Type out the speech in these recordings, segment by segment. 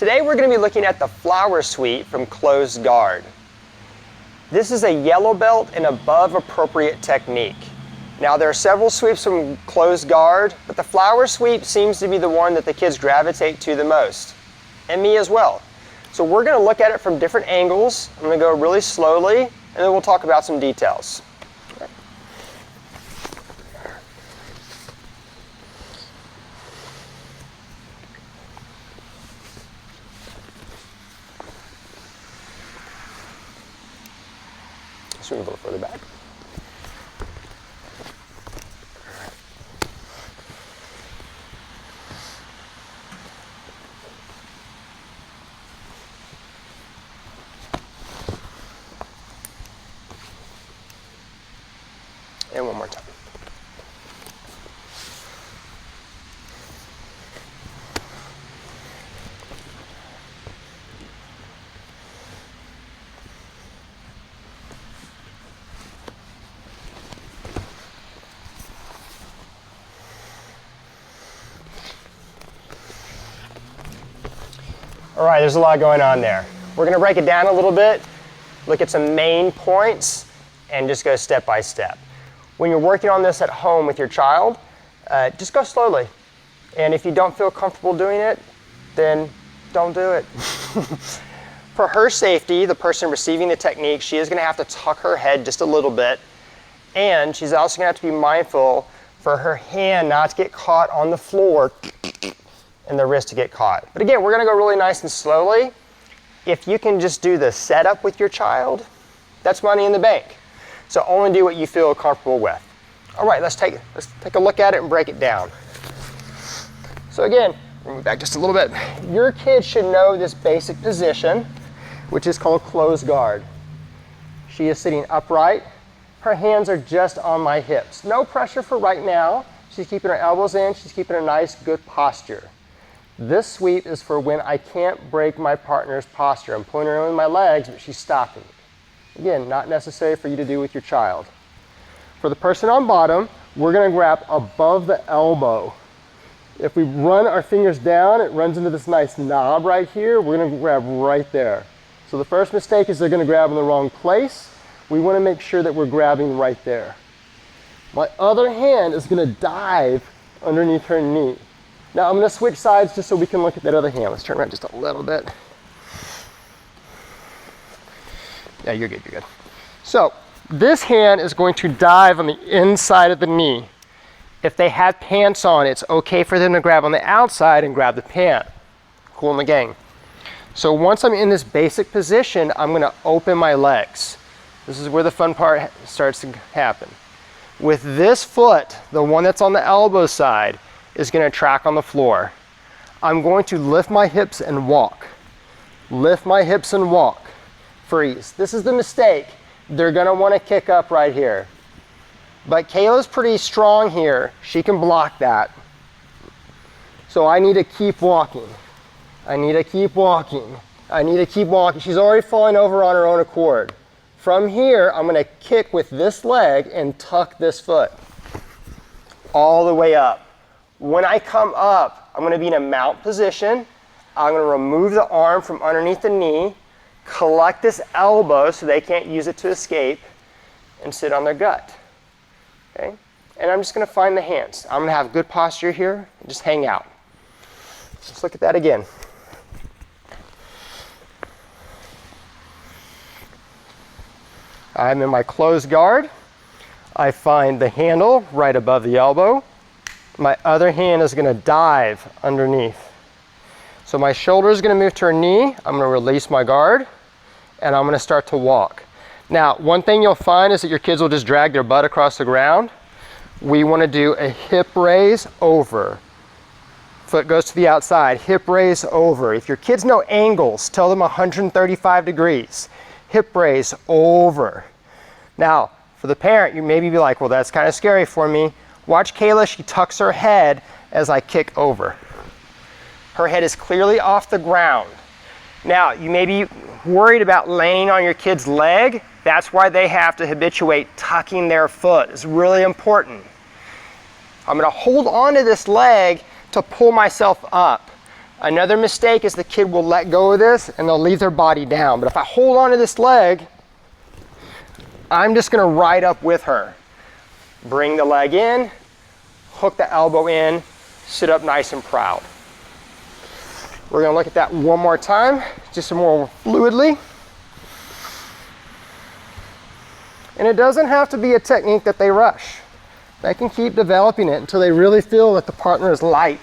Today we're going to be looking at the flower sweep from Closed Guard. This is a yellow belt and above appropriate technique. Now there are several sweeps from Closed Guard, but the flower sweep seems to be the one that the kids gravitate to the most, and me as well. So we're going to look at it from different angles. I'm going to go really slowly, and then we'll talk about some details. Move a little further back. And one more time. All right, there's a lot going on there. We're going to break it down a little bit, look at some main points, and just go step by step. When you're working on this at home with your child, just go slowly. And if you don't feel comfortable doing it, then don't do it. For her safety, the person receiving the technique, she is going to have to tuck her head just a little bit. And she's also going to have to be mindful for her hand not to get caught on the floor and the wrist to get caught. But again, we're going to go really nice and slowly. If you can just do the setup with your child, that's money in the bank. So only do what you feel comfortable with. All right, let's take a look at it and break it down. So again, move back just a little bit. Your kid should know this basic position, which is called Closed Guard. She is sitting upright. Her hands are just on my hips. No pressure for right now. She's keeping her elbows in. She's keeping a nice, good posture. This sweep is for when I can't break my partner's posture. I'm pulling her in with my legs, but she's stopping. Again, not necessary for you to do with your child. For the person on bottom, we're going to grab above the elbow. If we run our fingers down, it runs into this nice knob right here. We're going to grab right there. So the first mistake is they're going to grab in the wrong place. We want to make sure that we're grabbing right there. My other hand is going to dive underneath her knee. Now I'm going to switch sides just so we can look at that other hand. Let's turn around just a little bit. Yeah, you're good, you're good. So this hand is going to dive on the inside of the knee. If they have pants on, it's okay for them to grab on the outside and grab the pant. Cool in the gang. So once I'm in this basic position, I'm going to open my legs. This is where the fun part starts to happen. With this foot, the one that's on the elbow side, is going to track on the floor. I'm going to lift my hips and walk. Lift my hips and walk. Freeze. This is the mistake. They're going to want to kick up right here. But Kayla's pretty strong here. She can block that. So I need to keep walking. I need to keep walking. I need to keep walking. She's already falling over on her own accord. From here, I'm going to kick with this leg and tuck this foot all the way up. When I come up, I'm going to be in a mount position. I'm going to remove the arm from underneath the knee, collect this elbow so they can't use it to escape, and sit on their gut. Okay? And I'm just going to find the hands. I'm going to have good posture here and just hang out. Let's look at that again. I'm in my Closed Guard. I find the handle right above the elbow. My other hand is going to dive underneath. So my shoulder is going to move to her knee. I'm going to release my guard, and I'm going to start to walk. Now, one thing you'll find is that your kids will just drag their butt across the ground. We want to do a hip raise over. Foot goes to the outside, hip raise over. If your kids know angles, tell them 135 degrees. Hip raise over. Now, for the parent, you maybe be like, well, that's kind of scary for me. Watch Kayla, she tucks her head as I kick over. Her head is clearly off the ground. Now, you may be worried about laying on your kid's leg. That's why they have to habituate tucking their foot. It's really important. I'm going to hold on to this leg to pull myself up. Another mistake is the kid will let go of this and they'll leave their body down. But if I hold on to this leg, I'm just going to ride up with her. Bring the leg in, hook the elbow in, sit up nice and proud. We're going to look at that one more time, just some more fluidly. And it doesn't have to be a technique that they rush. They can keep developing it until they really feel that the partner is light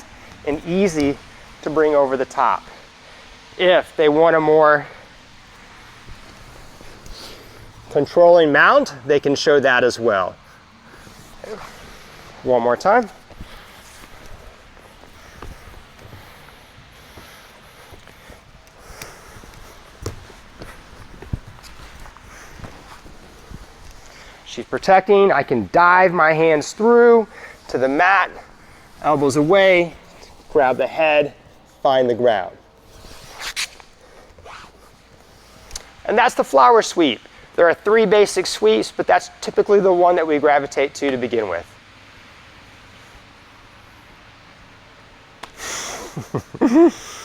and easy to bring over the top. If they want a more controlling mount, they can show that as well. One more time. She's protecting. I can dive my hands through to the mat, elbows away, grab the head, find the ground. And that's the flower sweep. There are 3 basic sweeps, but that's typically the one that we gravitate to begin with.